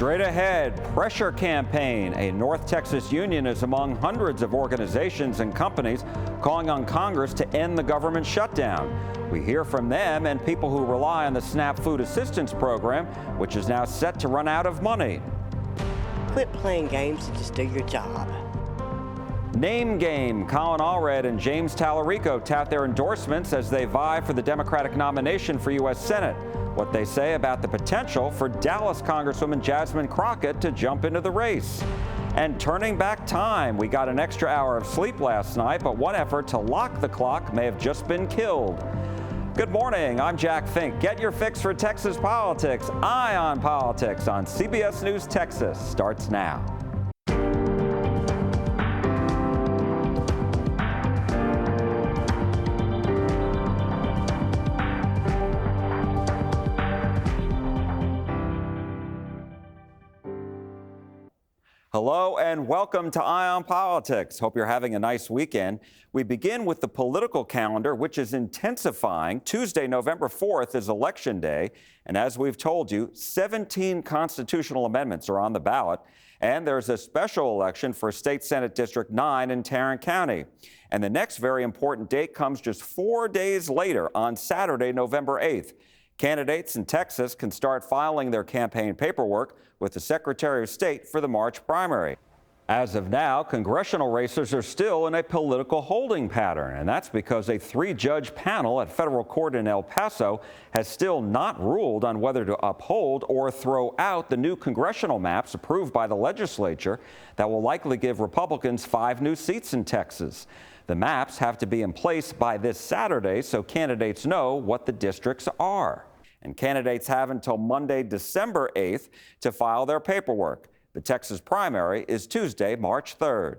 Straight ahead, pressure campaign. A North Texas union is among hundreds of organizations and companies calling on Congress to end the government shutdown. We hear from them and people who rely on the SNAP food assistance program, which is now set to run out of money. Quit playing games and just do your job. Name game. Colin Allred and James Talarico tout their endorsements as they vie for the Democratic nomination for U.S. Senate. What they say about the potential for Dallas Congresswoman Jasmine Crockett to jump into the race. And turning back time, we got an extra hour of sleep last night, but one effort to lock the clock may have just been killed. Good morning, I'm Jack Fink. Get your fix for Texas politics. Eye on Politics on CBS News Texas starts now. Hello and welcome to Eye on Politics. Hope you're having a nice weekend. We begin with the political calendar, which is intensifying. Tuesday, November 4th is Election Day. And as we've told you, 17 constitutional amendments are on the ballot. And there's a special election for State Senate District 9 in Tarrant County. And the next very important date comes just 4 days later on Saturday, November 8th. Candidates in Texas can start filing their campaign paperwork with the Secretary of State for the March primary. As of now, congressional races are still in a political holding pattern, and that's because a 3-judge panel at federal court in El Paso has still not ruled on whether to uphold or throw out the new congressional maps approved by the legislature that will likely give Republicans 5 new seats in Texas. The maps have to be in place by this Saturday so candidates know what the districts are. And candidates have until Monday, December 8th to file their paperwork. The Texas primary is Tuesday, March 3rd.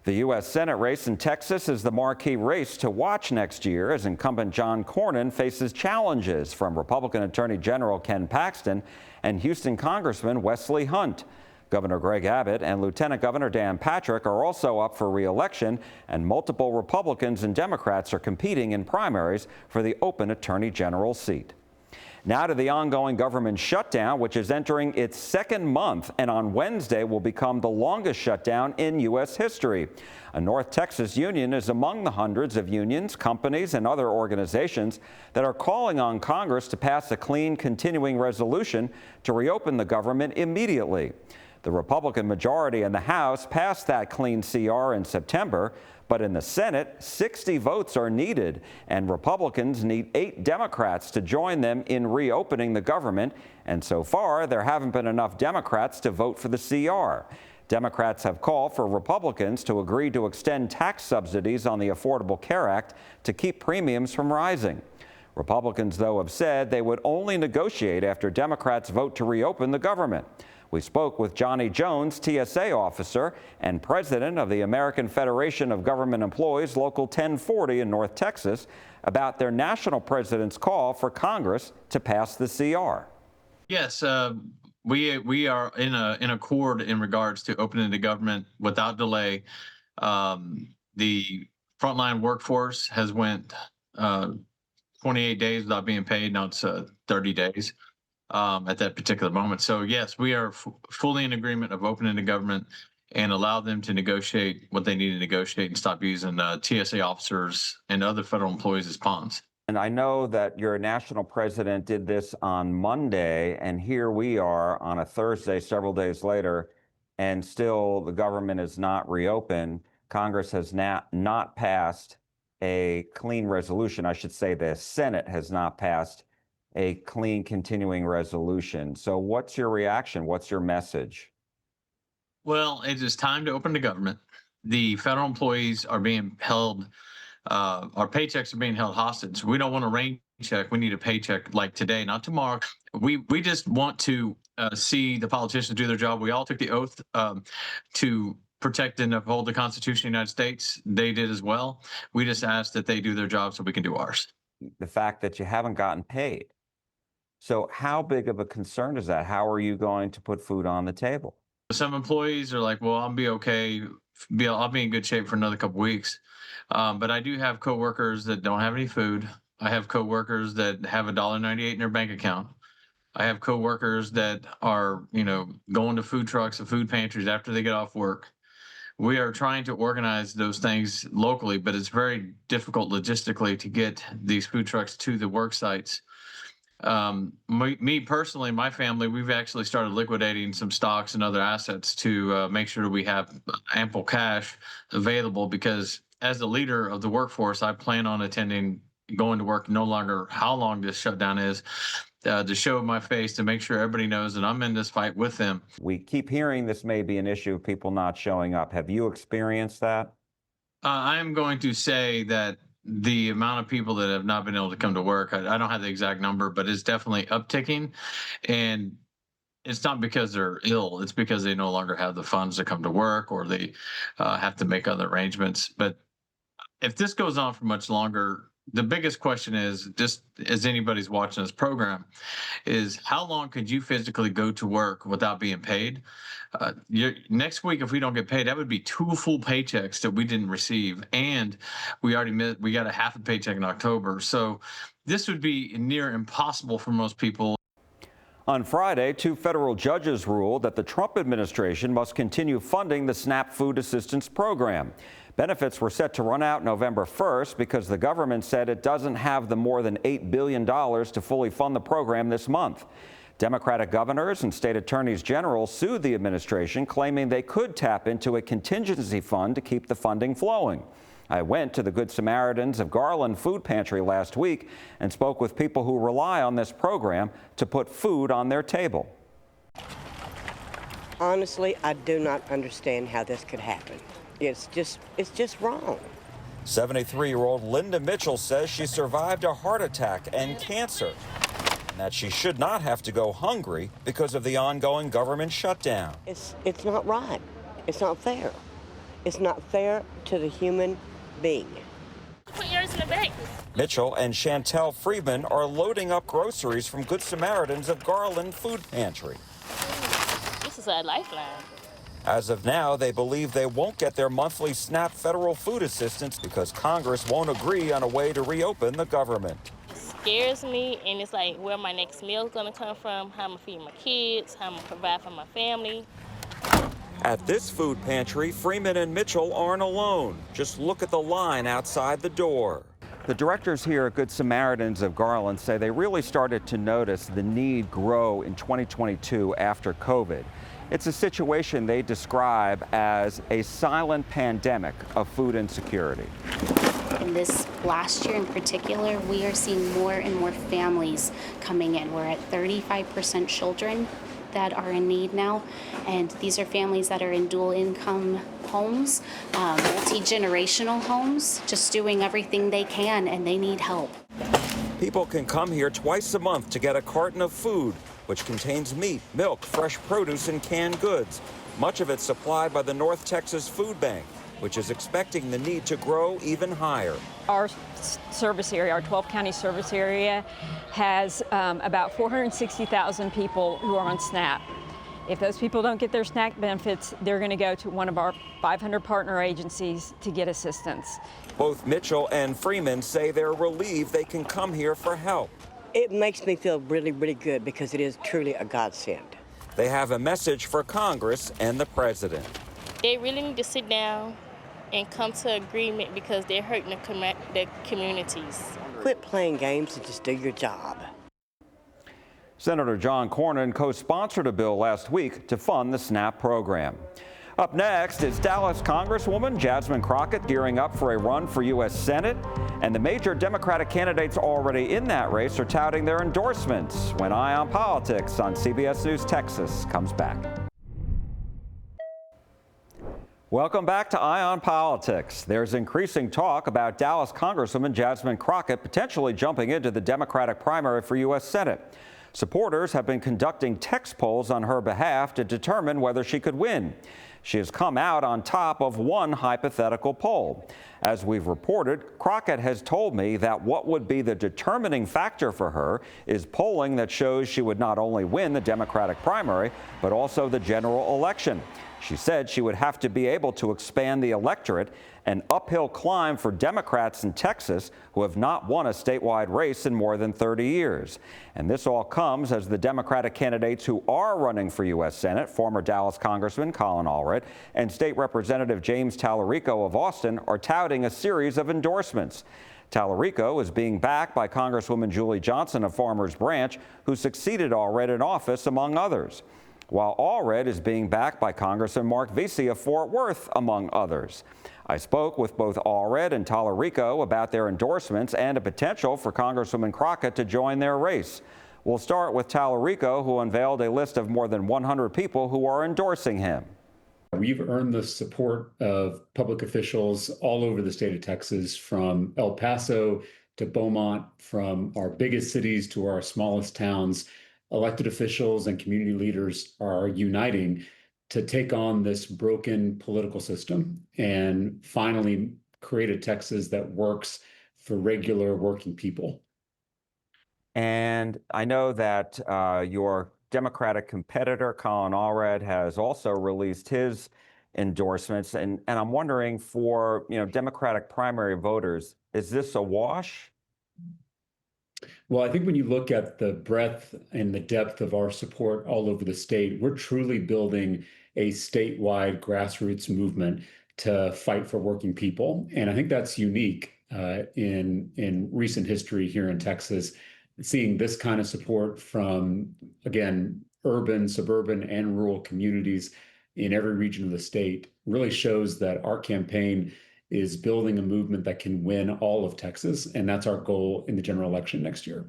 The U.S. Senate race in Texas is the marquee race to watch next year as incumbent John Cornyn faces challenges from Republican Attorney General Ken Paxton and Houston Congressman Wesley Hunt. Governor Greg Abbott and Lieutenant Governor Dan Patrick are also up for re-election, and multiple Republicans and Democrats are competing in primaries for the open Attorney General seat. Now to the ongoing government shutdown, which is entering its 2nd month and on Wednesday will become the longest shutdown in U.S. history. A North Texas union is among the hundreds of unions, companies, and other organizations that are calling on Congress to pass a clean continuing resolution to reopen the government immediately. The Republican majority in the House passed that clean CR in September, but in the Senate, 60 votes are needed, and Republicans need 8 Democrats to join them in reopening the government, and so far, there haven't been enough Democrats to vote for the CR. Democrats have called for Republicans to agree to extend tax subsidies on the Affordable Care Act to keep premiums from rising. Republicans, though, have said they would only negotiate after Democrats vote to reopen the government. We spoke with Johnny Jones, TSA officer and president of the American Federation of Government Employees, Local 1040 in North Texas, about their national president's call for Congress to pass the CR. Yes, we are in accord in regards to opening the government without delay. The frontline workforce has went 28 days without being paid. Now it's 30 days. At that particular moment. So yes, we are fully in agreement of opening the government and allow them to negotiate what they need to negotiate and stop using TSA officers and other federal employees as pawns. And I know that your national president did this on Monday, and here we are on a Thursday, several days later, and still the government is not reopened. Congress has not passed a clean resolution. I should say the Senate has not passed a clean continuing resolution. So what's your reaction? What's your message? Well, it is time to open the government. The federal employees are being held, our paychecks are being held hostage. We don't want a rain check. We need a paycheck like today, not tomorrow. We just want to see the politicians do their job. We all took the oath to protect and uphold the Constitution of the United States. They did as well. We just ask that they do their job so we can do ours. The fact that you haven't gotten paid. So how big of a concern is that? How are you going to put food on the table? Some employees are like, well, I'll be okay. I'll be in good shape for another couple weeks. But I do have coworkers that don't have any food. I have coworkers that have $1.98 in their bank account. I have coworkers that are, going to food trucks and food pantries after they get off work. We are trying to organize those things locally, but it's very difficult logistically to get these food trucks to the work sites. Me personally, my family, we've actually started liquidating some stocks and other assets to make sure we have ample cash available, because as the leader of the workforce, I plan on going to work no longer how long this shutdown is, to show my face, to make sure everybody knows that I'm in this fight with them. We keep hearing this may be an issue of people not showing up. Have you experienced that? I'm going to say that the amount of people that have not been able to come to work, I don't have the exact number, but it's definitely upticking. And it's not because they're ill, it's because they no longer have the funds to come to work, or they have to make other arrangements. But if this goes on for much longer, the biggest question is, just as anybody's watching this program, is how long could you physically go to work without being paid? Next week, if we don't get paid, that would be 2 full paychecks that we didn't receive, and we got a half a paycheck in October. So this would be near impossible for most people. On Friday, 2 federal judges ruled that the Trump administration must continue funding the SNAP food assistance program. Benefits were set to run out November 1st because the government said it doesn't have the more than $8 billion to fully fund the program this month. Democratic governors and state attorneys general sued the administration, claiming they could tap into a contingency fund to keep the funding flowing. I went to the Good Samaritans of Garland Food Pantry last week and spoke with people who rely on this program to put food on their table. Honestly, I do not understand how this could happen. It's just wrong. 73-year-old Linda Mitchell says she survived a heart attack and cancer, and that she should not have to go hungry because of the ongoing government shutdown. It's not right. It's not fair. It's not fair to the human being. Put yours in the bag. Mitchell and Chantel Friedman are loading up groceries from Good Samaritans of Garland Food Pantry. This is a lifeline. As of now, they believe they won't get their monthly SNAP federal food assistance because Congress won't agree on a way to reopen the government. It scares me, and it's like where my next meal is going to come from, how I'm going to feed my kids, how I'm going to provide for my family. At this food pantry, Freeman and Mitchell aren't alone. Just look at the line outside the door. The directors here at Good Samaritans of Garland say they really started to notice the need grow in 2022 after COVID. It's a situation they describe as a silent pandemic of food insecurity. In this last year in particular, we are seeing more and more families coming in. We're at 35% children that are in need now, and these are families that are in dual income homes, multi-generational homes, just doing everything they can, and they need help. People can come here twice a month to get a carton of food, which contains meat, milk, fresh produce, and canned goods. Much of it supplied by the North Texas Food Bank, which is expecting the need to grow even higher. Our service area, our 12-county service area, has about 460,000 people who are on SNAP. If those people don't get their SNAP benefits, they're going to go to one of our 500 partner agencies to get assistance. Both Mitchell and Freeman say they're relieved they can come here for help. It makes me feel really, really good because it is truly a godsend. They have a message for Congress and the president. They really need to sit down and come to agreement because they're hurting the communities. Quit playing games and just do your job. Senator John Cornyn co-sponsored a bill last week to fund the SNAP program. Up next is Dallas Congresswoman Jasmine Crockett gearing up for a run for U.S. Senate. And the major Democratic candidates already in that race are touting their endorsements when Eye on Politics on CBS News Texas comes back. Welcome back to Eye on Politics. There's increasing talk about Dallas Congresswoman Jasmine Crockett potentially jumping into the Democratic primary for U.S. Senate. Supporters have been conducting text polls on her behalf to determine whether she could win. She has come out on top of one hypothetical poll. As we've reported, Crockett has told me that what would be the determining factor for her is polling that shows she would not only win the Democratic primary, but also the general election. She said she would have to be able to expand the electorate, an uphill climb for Democrats in Texas who have not won a statewide race in more than 30 years. And this all comes as the Democratic candidates who are running for U.S. Senate, former Dallas Congressman Colin Allred and State Representative James Talarico of Austin, are touting a series of endorsements. Talarico is being backed by Congresswoman Julie Johnson of Farmers Branch, who succeeded Allred in office, among others, while Allred is being backed by Congressman Mark Vesey of Fort Worth, among others. I spoke with both Allred and Talarico about their endorsements and a potential for Congresswoman Crockett to join their race. We'll start with Talarico, who unveiled a list of more than 100 people who are endorsing him. We've earned the support of public officials all over the state of Texas, from El Paso to Beaumont, from our biggest cities to our smallest towns. Elected officials and community leaders are uniting to take on this broken political system and finally create a Texas that works for regular working people. And I know that your Democratic competitor, Colin Allred, has also released his endorsements. And I'm wondering, for Democratic primary voters, is this a wash? Well, I think when you look at the breadth and the depth of our support all over the state, we're truly building a statewide grassroots movement to fight for working people. And I think that's unique in recent history here in Texas. Seeing this kind of support from, again, urban, suburban, and rural communities in every region of the state really shows that our campaign is building a movement that can win all of Texas, and that's our goal in the general election next year.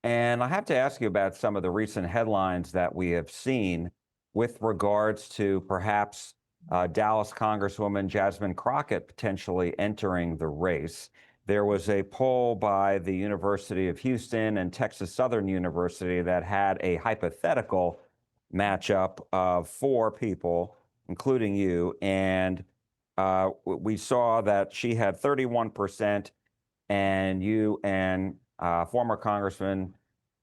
And I have to ask you about some of the recent headlines that we have seen with regards to perhaps Dallas Congresswoman Jasmine Crockett potentially entering the race. There was a poll by the University of Houston and Texas Southern University that had a hypothetical matchup of 4 people, including you, and we saw that she had 31%, and you and former Congressman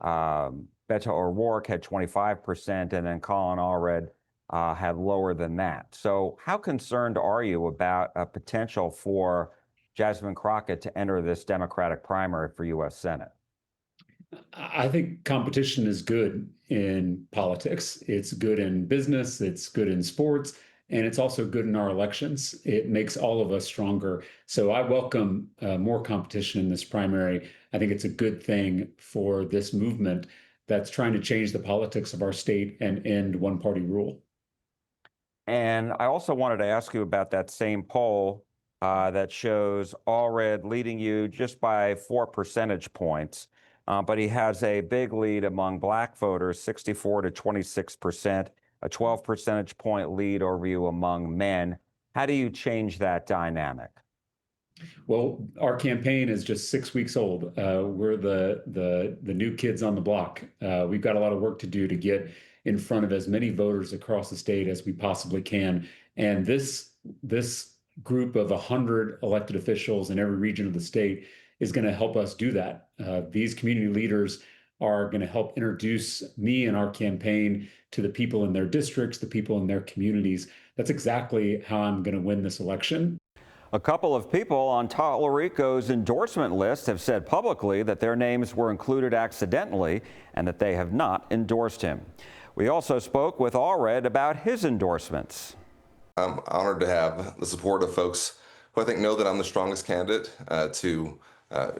Beto O'Rourke had 25%, and then Colin Allred had lower than that. So how concerned are you about a potential for Jasmine Crockett to enter this Democratic primary for U.S. Senate? I think competition is good in politics. It's good in business, it's good in sports, and it's also good in our elections. It makes all of us stronger. So I welcome more competition in this primary. I think it's a good thing for this movement that's trying to change the politics of our state and end one-party rule. And I also wanted to ask you about that same poll that shows Allred leading you just by 4 percentage points. But he has a big lead among Black voters, 64 to 26%, a 12 percentage point lead over you among men. How do you change that dynamic? Well, our campaign is just 6 weeks old. We're the new kids on the block. We've got a lot of work to do to get in front of as many voters across the state as we possibly can. And this group of 100 elected officials in every region of the state is going to help us do that. These community leaders are going to help introduce me and our campaign to the people in their districts, the people in their communities. That's exactly how I'm going to win this election. A couple of people on Talarico's endorsement list have said publicly that their names were included accidentally and that they have not endorsed him. We also spoke with Allred about his endorsements. I'm honored to have the support of folks who I think know that I'm the strongest candidate to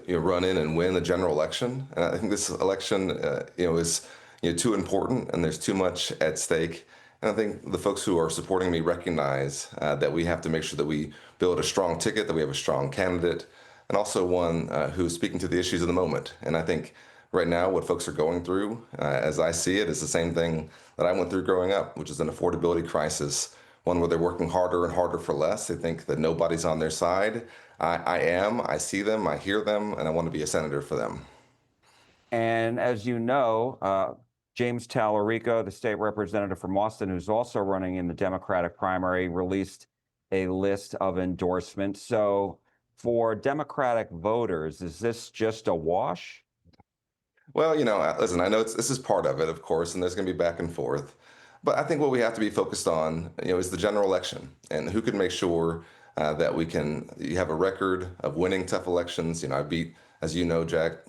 run in and win the general election. And I think this election is too important, and there's too much at stake. And I think the folks who are supporting me recognize that we have to make sure that we build a strong ticket, that we have a strong candidate, and also one who's speaking to the issues of the moment. And I think right now what folks are going through, as I see it, is the same thing that I went through growing up, which is an affordability crisis, one where they're working harder and harder for less. They think that nobody's on their side. I am. I see them. I hear them, and I want to be a senator for them. And as you know, James Talarico, the state representative from Austin, who's also running in the Democratic primary, released a list of endorsements. So for Democratic voters, is this just a wash? Well, listen, I know this is part of it, of course, and there's going to be back and forth. But I think what we have to be focused on, is the general election and who can make sure that you have a record of winning tough elections. I beat, as you know, Jack,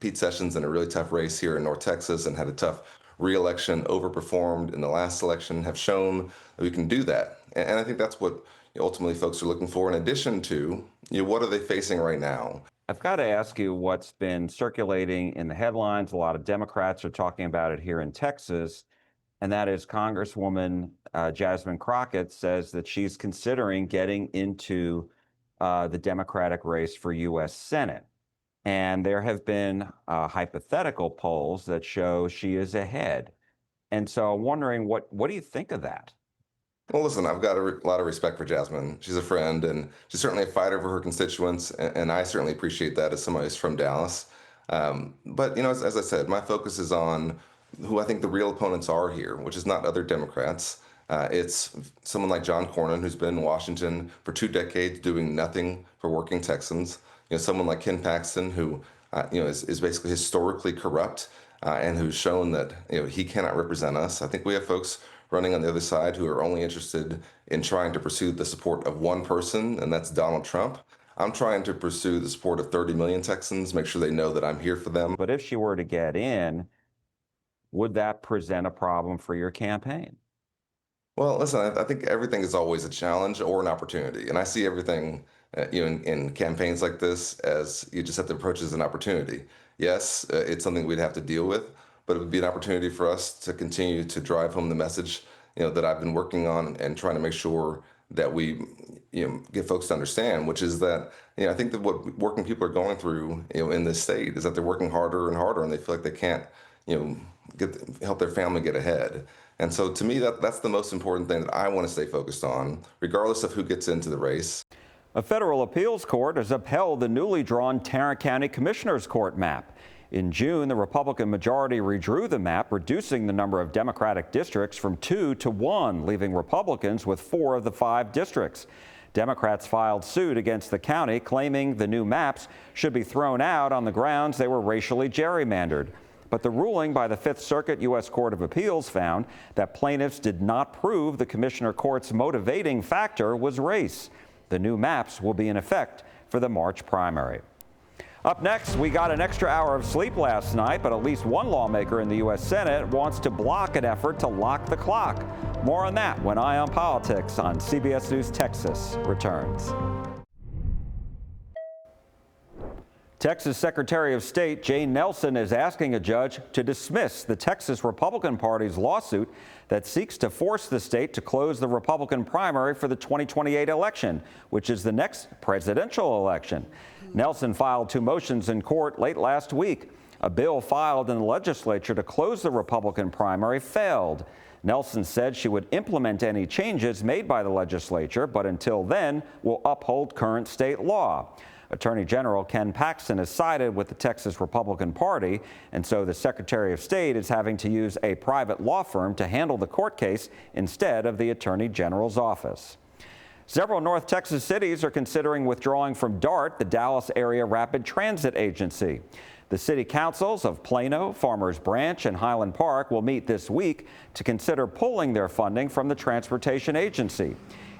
Pete Sessions in a really tough race here in North Texas and had a tough re-election, overperformed in the last election, have shown that we can do that. And I think that's what ultimately folks are looking for, in addition to, what are they facing right now? I've got to ask you what's been circulating in the headlines. A lot of Democrats are talking about it here in Texas, and that is Congresswoman Jasmine Crockett says that she's considering getting into the Democratic race for U.S. Senate. And there have been hypothetical polls that show she is ahead. And so I'm wondering, what do you think of that? Well, listen, I've got a lot of respect for Jasmine. She's a friend, and she's certainly a fighter for her constituents, and I certainly appreciate that as somebody who's from Dallas. But, as I said, my focus is on who I think the real opponents are here, which is not other Democrats. It's someone like John Cornyn, who's been in Washington for 2 decades doing nothing for working Texans. Someone like Ken Paxton, who, is basically historically corrupt and who's shown that, he cannot represent us. I think we have folks running on the other side who are only interested in trying to pursue the support of one person, and that's Donald Trump. I'm trying to pursue the support of 30 million Texans, make sure they know that I'm here for them. But if she were to get in, would that present a problem for your campaign? Well, listen, I think everything is always a challenge or an opportunity. And I see everything, in campaigns like this as you just have to approach it as an opportunity. Yes, it's something we'd have to deal with, but it would be an opportunity for us to continue to drive home the message, that I've been working on and trying to make sure that we, get folks to understand, which is that, I think that what working people are going through, in this state is that they're working harder and harder and they feel like they can't, help their family get ahead. And so to me, that's the most important thing that I want to stay focused on, regardless of who gets into the race. A federal appeals court has upheld the newly drawn Tarrant County Commissioner's Court map. In June, the Republican majority redrew the map, reducing the number of Democratic districts from 2 to 1, leaving Republicans with 4 of the 5 districts. Democrats filed suit against the county, claiming the new maps should be thrown out on the grounds they were racially gerrymandered. But the ruling by the Fifth Circuit U.S. Court of Appeals found that plaintiffs did not prove the Commissioner Court's motivating factor was race. The new maps will be in effect for the March primary. Up next, we got an extra hour of sleep last night, but at least one lawmaker in the U.S. Senate wants to block an effort to lock the clock. More on that when Eye on Politics on CBS News Texas returns. Texas Secretary of State Jane Nelson is asking a judge to dismiss the Texas Republican Party's lawsuit that seeks to force the state to close the Republican primary for the 2028 election, which is the next presidential election. Nelson filed 2 motions in court late last week. A bill filed in the legislature to close the Republican primary failed. Nelson said she would implement any changes made by the legislature, but until then will uphold current state law. Attorney General Ken Paxton has sided with the Texas Republican Party, and so the Secretary of State is having to use a private law firm to handle the court case instead of the Attorney General's office. Several North Texas cities are considering withdrawing from DART, the Dallas Area Rapid Transit Agency. The city councils of Plano, Farmers Branch, and Highland Park will meet this week to consider pulling their funding from the transportation agency.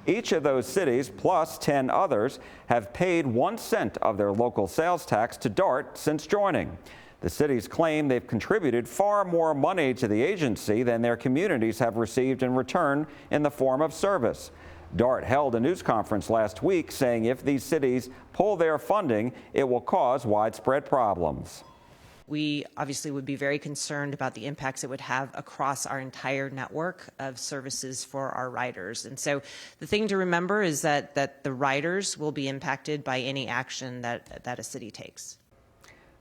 Each of those cities, plus 10 others, have paid 1 cent of their local sales tax to DART since joining. The cities claim they've contributed far more money to the agency than their communities have received in return in the form of service. DART held a news conference last week saying if these cities pull their funding, it will cause widespread problems. We obviously would be very concerned about the impacts it would have across our entire network of services for our riders. And so the thing to remember is that the riders will be impacted by any action that a city takes.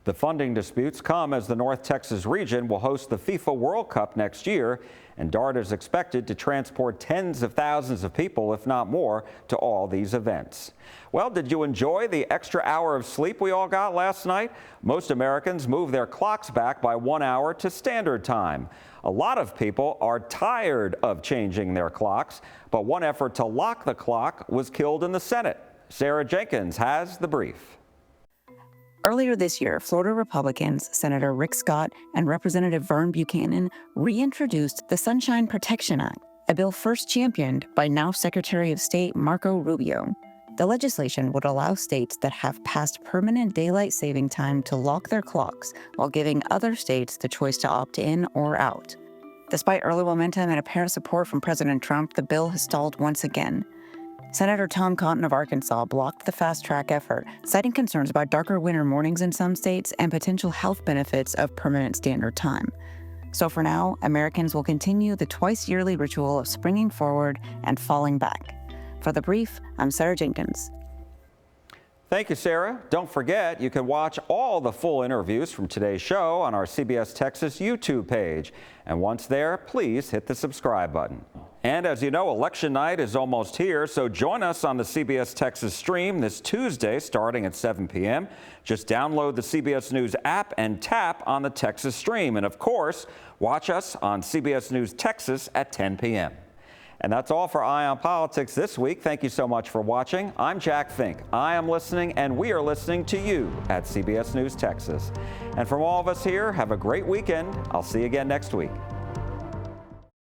The funding disputes come as the North Texas region will host the FIFA World Cup next year, and DART is expected to transport tens of thousands of people, if not more, to all these events. Well, did you enjoy the extra hour of sleep we all got last night? Most Americans moved their clocks back by 1 hour to standard time. A lot of people are tired of changing their clocks, but one effort to lock the clock was killed in the Senate. Sarah Jenkins has the brief. Earlier this year, Florida Republicans, Senator Rick Scott and Representative Vern Buchanan reintroduced the Sunshine Protection Act, a bill first championed by now Secretary of State Marco Rubio. The legislation would allow states that have passed permanent daylight saving time to lock their clocks while giving other states the choice to opt in or out. Despite early momentum and apparent support from President Trump, the bill has stalled once again. Senator Tom Cotton of Arkansas blocked the fast-track effort, citing concerns about darker winter mornings in some states and potential health benefits of permanent standard time. So for now, Americans will continue the twice-yearly ritual of springing forward and falling back. For The Brief, I'm Sarah Jenkins. Thank you, Sarah. Don't forget, you can watch all the full interviews from today's show on our CBS Texas YouTube page. And once there, please hit the subscribe button. And as you know, election night is almost here, so join us on the CBS Texas stream this Tuesday starting at 7 p.m. Just download the CBS News app and tap on the Texas stream. And of course, watch us on CBS News Texas at 10 p.m. And that's all for Eye on Politics this week. Thank you so much for watching. I'm Jack Fink. I am listening, and we are listening to you at CBS News Texas. And from all of us here, have a great weekend. I'll see you again next week.